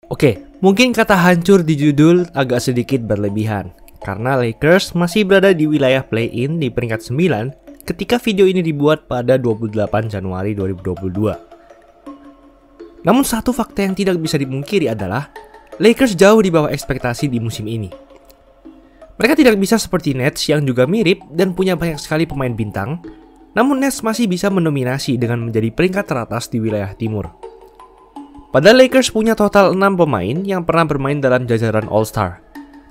Oke, mungkin kata hancur di judul agak sedikit berlebihan, karena Lakers masih berada di wilayah play-in di peringkat 9 ketika video ini dibuat pada 28 Januari 2022. Namun satu fakta yang tidak bisa dipungkiri adalah Lakers jauh di bawah ekspektasi di musim ini. Mereka tidak bisa seperti Nets yang juga mirip dan punya banyak sekali pemain bintang, namun Nets masih bisa mendominasi dengan menjadi peringkat teratas di wilayah timur. Padahal Lakers punya total 6 pemain yang pernah bermain dalam jajaran All-Star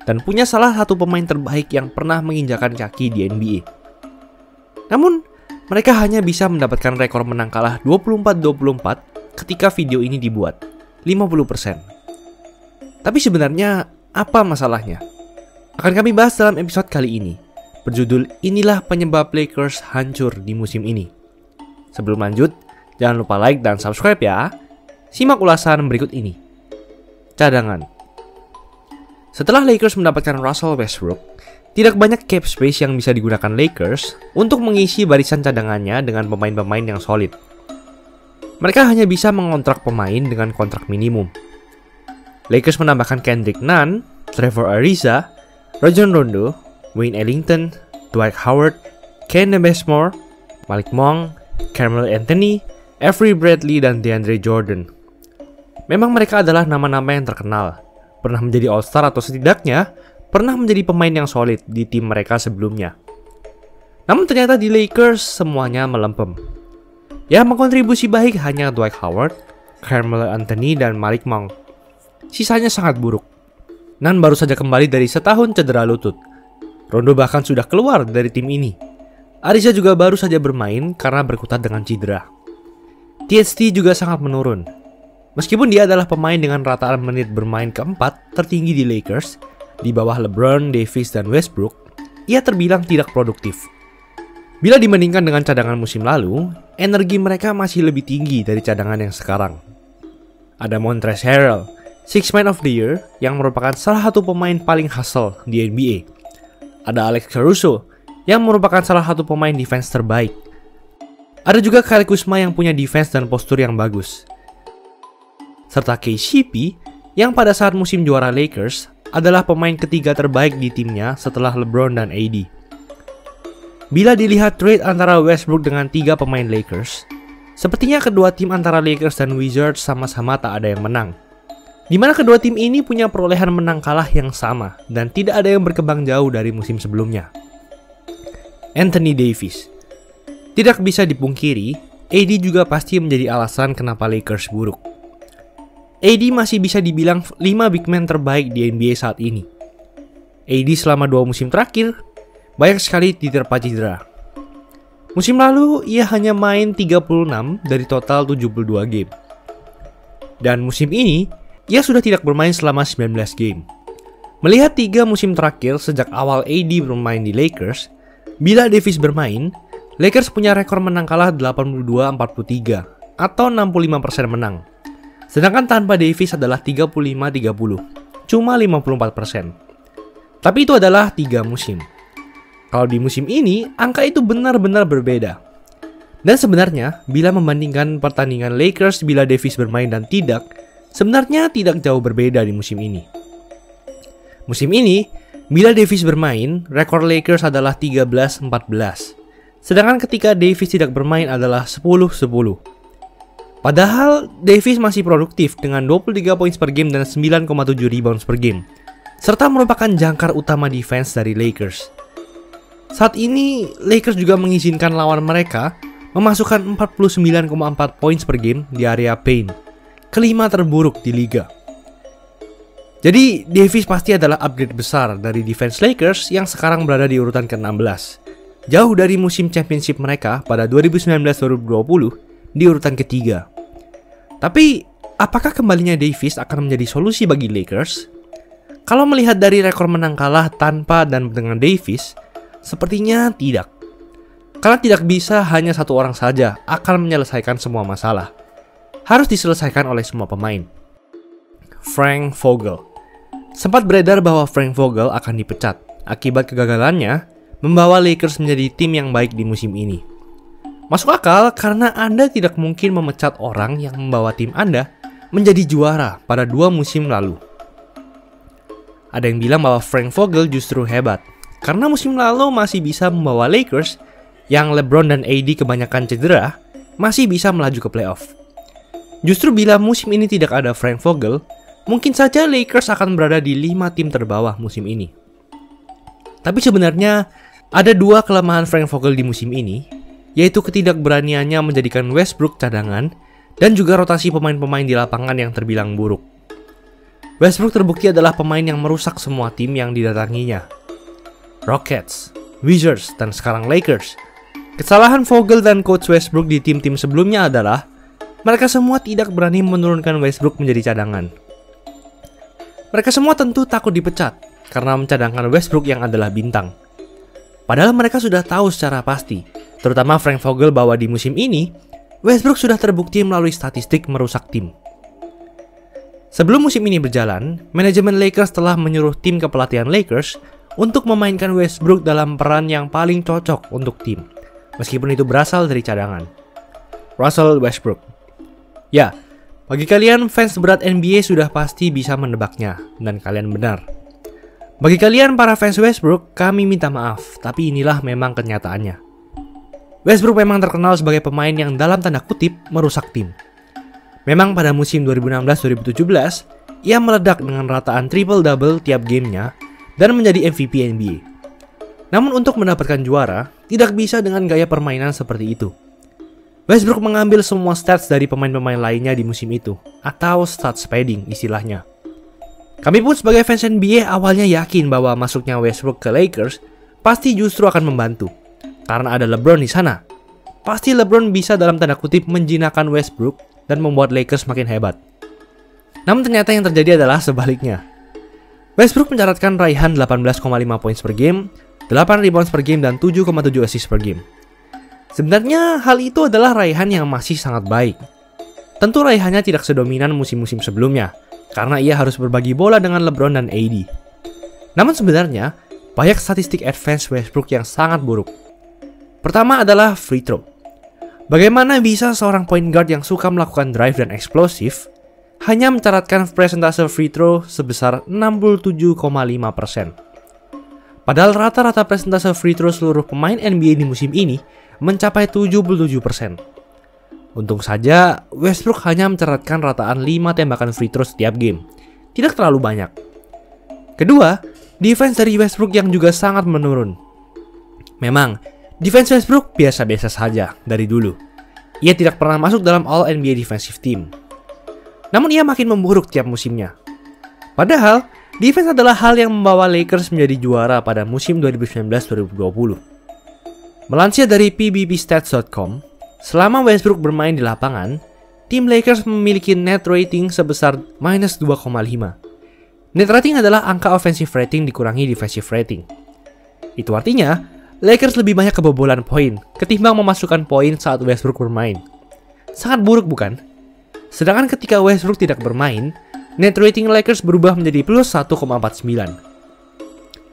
dan punya salah satu pemain terbaik yang pernah menginjakan kaki di NBA. Namun, mereka hanya bisa mendapatkan rekor menang kalah 24-24 ketika video ini dibuat, 50%. Tapi sebenarnya apa masalahnya? Akan kami bahas dalam episode kali ini, berjudul Inilah Penyebab Lakers Hancur di Musim Ini. Sebelum lanjut, jangan lupa like dan subscribe ya. Simak ulasan berikut ini. Cadangan. Setelah Lakers mendapatkan Russell Westbrook, tidak banyak cap space yang bisa digunakan Lakers untuk mengisi barisan cadangannya dengan pemain-pemain yang solid. Mereka hanya bisa mengontrak pemain dengan kontrak minimum. Lakers menambahkan Kendrick Nunn, Trevor Ariza, Rajon Rondo, Wayne Ellington, Dwight Howard, Kenneth Bazemore, Malik Monk, Carmelo Anthony, Avery Bradley, dan DeAndre Jordan. Memang mereka adalah nama-nama yang terkenal, pernah menjadi All-Star atau setidaknya pernah menjadi pemain yang solid di tim mereka sebelumnya. Namun ternyata di Lakers semuanya melempem. Yang berkontribusi baik hanya Dwight Howard, Carmelo Anthony, dan Malik Monk. Sisanya sangat buruk. Nunn baru saja kembali dari setahun cedera lutut. Rondo bahkan sudah keluar dari tim ini. Ariza juga baru saja bermain karena berkutat dengan cedera. THT juga sangat menurun. Meskipun dia adalah pemain dengan rataan menit bermain keempat tertinggi di Lakers, di bawah LeBron, Davis, dan Westbrook, ia terbilang tidak produktif. Bila dibandingkan dengan cadangan musim lalu, energi mereka masih lebih tinggi dari cadangan yang sekarang. Ada Montrezl Harrell, Sixth Man of the Year, yang merupakan salah satu pemain paling hustle di NBA. Ada Alex Caruso, yang merupakan salah satu pemain defense terbaik. Ada juga Kyle Kuzma yang punya defense dan postur yang bagus. Serta KCP yang pada saat musim juara Lakers adalah pemain ketiga terbaik di timnya setelah LeBron dan AD. Bila dilihat trade antara Westbrook dengan 3 pemain Lakers, sepertinya kedua tim antara Lakers dan Wizards sama-sama tak ada yang menang. Di mana kedua tim ini punya perolehan menang kalah yang sama dan tidak ada yang berkembang jauh dari musim sebelumnya. Anthony Davis. Tidak bisa dipungkiri, AD juga pasti menjadi alasan kenapa Lakers buruk. AD masih bisa dibilang 5 big man terbaik di NBA saat ini. AD selama 2 musim terakhir, banyak sekali diterpa cedera. Musim lalu, ia hanya main 36 dari total 72 game. Dan musim ini, ia sudah tidak bermain selama 19 game. Melihat 3 musim terakhir sejak awal AD bermain di Lakers, bila Davis bermain, Lakers punya rekor menang kalah 82-43 atau 65% menang. Sedangkan tanpa Davis adalah 35-30, cuma 54%. Tapi itu adalah 3 musim. Kalau di musim ini, angka itu benar-benar berbeda. Dan sebenarnya, bila membandingkan pertandingan Lakers bila Davis bermain dan tidak, sebenarnya tidak jauh berbeda di musim ini. Musim ini, bila Davis bermain, rekor Lakers adalah 13-14. Sedangkan ketika Davis tidak bermain adalah 10-10. Padahal Davis masih produktif dengan 23 points per game dan 9,7 rebounds per game, serta merupakan jangkar utama defense dari Lakers. Saat ini, Lakers juga mengizinkan lawan mereka memasukkan 49,4 points per game di area paint, kelima terburuk di liga. Jadi, Davis pasti adalah upgrade besar dari defense Lakers yang sekarang berada di urutan ke-16. Jauh dari musim championship mereka pada 2019-2020 di urutan ketiga. Tapi, apakah kembalinya Davis akan menjadi solusi bagi Lakers? Kalau melihat dari rekor menang kalah tanpa dan dengan Davis, sepertinya tidak. Karena tidak bisa hanya satu orang saja akan menyelesaikan semua masalah. Harus diselesaikan oleh semua pemain. Frank Vogel. Sempat beredar bahwa Frank Vogel akan dipecat akibat kegagalannya membawa Lakers menjadi tim yang baik di musim ini. Masuk akal karena Anda tidak mungkin memecat orang yang membawa tim Anda menjadi juara pada 2 musim lalu. Ada yang bilang bahwa Frank Vogel justru hebat, karena musim lalu masih bisa membawa Lakers yang LeBron dan AD kebanyakan cedera, masih bisa melaju ke playoff. Justru bila musim ini tidak ada Frank Vogel, mungkin saja Lakers akan berada di 5 tim terbawah musim ini. Tapi sebenarnya ada 2 kelemahan Frank Vogel di musim ini, yaitu ketidakberaniannya menjadikan Westbrook cadangan dan juga rotasi pemain-pemain di lapangan yang terbilang buruk. Westbrook terbukti adalah pemain yang merusak semua tim yang didatanginya. Rockets, Wizards, dan sekarang Lakers. Kesalahan Vogel dan coach Westbrook di tim-tim sebelumnya adalah mereka semua tidak berani menurunkan Westbrook menjadi cadangan. Mereka semua tentu takut dipecat karena mencadangkan Westbrook yang adalah bintang. Padahal mereka sudah tahu secara pasti, terutama Frank Vogel, bahwa di musim ini Westbrook sudah terbukti melalui statistik merusak tim. Sebelum musim ini berjalan, manajemen Lakers telah menyuruh tim kepelatihan Lakers untuk memainkan Westbrook dalam peran yang paling cocok untuk tim, meskipun itu berasal dari cadangan. Russell Westbrook. Ya, bagi kalian fans berat NBA sudah pasti bisa menebaknya, dan kalian benar. Bagi kalian para fans Westbrook, kami minta maaf, tapi inilah memang kenyataannya. Westbrook memang terkenal sebagai pemain yang dalam tanda kutip merusak tim. Memang pada musim 2016-2017, ia meledak dengan rataan triple-double tiap gamenya dan menjadi MVP NBA. Namun untuk mendapatkan juara, tidak bisa dengan gaya permainan seperti itu. Westbrook mengambil semua stats dari pemain-pemain lainnya di musim itu, atau stats padding istilahnya. Kami pun sebagai fans NBA awalnya yakin bahwa masuknya Westbrook ke Lakers pasti justru akan membantu. Karena ada LeBron di sana. Pasti LeBron bisa dalam tanda kutip menjinakkan Westbrook dan membuat Lakers makin hebat. Namun ternyata yang terjadi adalah sebaliknya. Westbrook mencatatkan raihan 18,5 poin per game, 8 rebounds per game, dan 7,7 assist per game. Sebenarnya hal itu adalah raihan yang masih sangat baik. Tentu raihannya tidak sedominan musim-musim sebelumnya, karena ia harus berbagi bola dengan LeBron dan AD. Namun sebenarnya, banyak statistik advance Westbrook yang sangat buruk. Pertama adalah free throw. Bagaimana bisa seorang point guard yang suka melakukan drive dan eksplosif hanya mencatatkan persentase free throw sebesar 67,5%. Padahal rata-rata persentase free throw seluruh pemain NBA di musim ini mencapai 77%. Untung saja Westbrook hanya mencatatkan rataan 5 tembakan free throw setiap game. Tidak terlalu banyak. Kedua, defense dari Westbrook yang juga sangat menurun. Memang, defense Westbrook biasa-biasa saja dari dulu. Ia tidak pernah masuk dalam All NBA Defensive Team. Namun ia makin memburuk tiap musimnya. Padahal, defense adalah hal yang membawa Lakers menjadi juara pada musim 2019-2020. Melansir dari pbbstats.com, selama Westbrook bermain di lapangan, tim Lakers memiliki net rating sebesar minus 2,5. Net rating adalah angka offensive rating dikurangi defensive rating. Itu artinya, Lakers lebih banyak kebobolan poin ketimbang memasukkan poin saat Westbrook bermain. Sangat buruk bukan? Sedangkan ketika Westbrook tidak bermain, net rating Lakers berubah menjadi plus 1,49.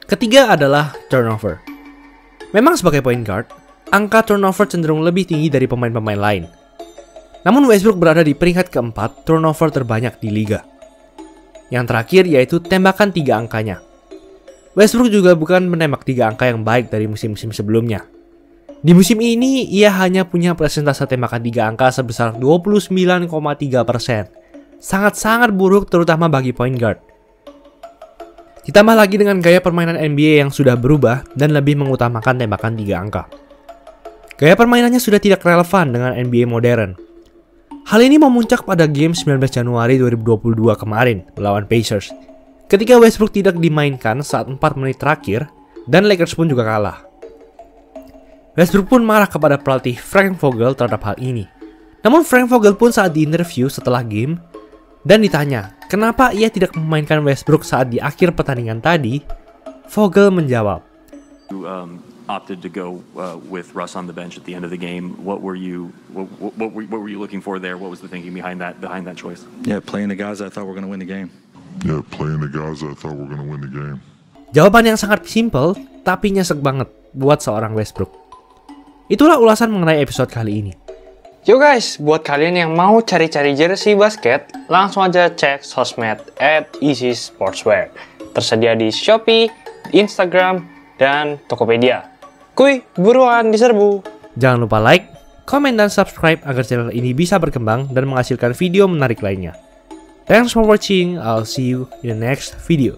Ketiga adalah turnover. Memang sebagai point guard, angka turnover cenderung lebih tinggi dari pemain-pemain lain. Namun Westbrook berada di peringkat keempat turnover terbanyak di liga. Yang terakhir yaitu tembakan 3 angkanya. Westbrook juga bukan menembak 3 angka yang baik dari musim-musim sebelumnya. Di musim ini, ia hanya punya persentase tembakan 3 angka sebesar 29,3%. Sangat-sangat buruk terutama bagi point guard. Ditambah lagi dengan gaya permainan NBA yang sudah berubah dan lebih mengutamakan tembakan 3 angka. Gaya permainannya sudah tidak relevan dengan NBA modern. Hal ini memuncak pada game 19 Januari 2022 kemarin melawan Pacers, ketika Westbrook tidak dimainkan saat 4 menit terakhir dan Lakers pun juga kalah. Westbrook pun marah kepada pelatih Frank Vogel terhadap hal ini. Namun Frank Vogel pun saat diinterview setelah game dan ditanya kenapa ia tidak memainkan Westbrook saat di akhir pertandingan tadi, Vogel menjawab, opted to go with Russ on the bench at the end of the game. What were you looking for there? What was the thinking behind that choice? Yeah, playing the guys I thought were going to win the game. Jawaban yang sangat simpel tapi nyesek banget buat seorang Westbrook. Itulah ulasan mengenai episode kali ini. Yo guys, buat kalian yang mau cari-cari jersey basket, langsung aja cek sosmed @easysportswear. Tersedia di Shopee, Instagram, dan Tokopedia. Kuy, buruan diserbu! Jangan lupa like, komen, dan subscribe agar channel ini bisa berkembang dan menghasilkan video menarik lainnya. Thanks for watching, I'll see you in the next video.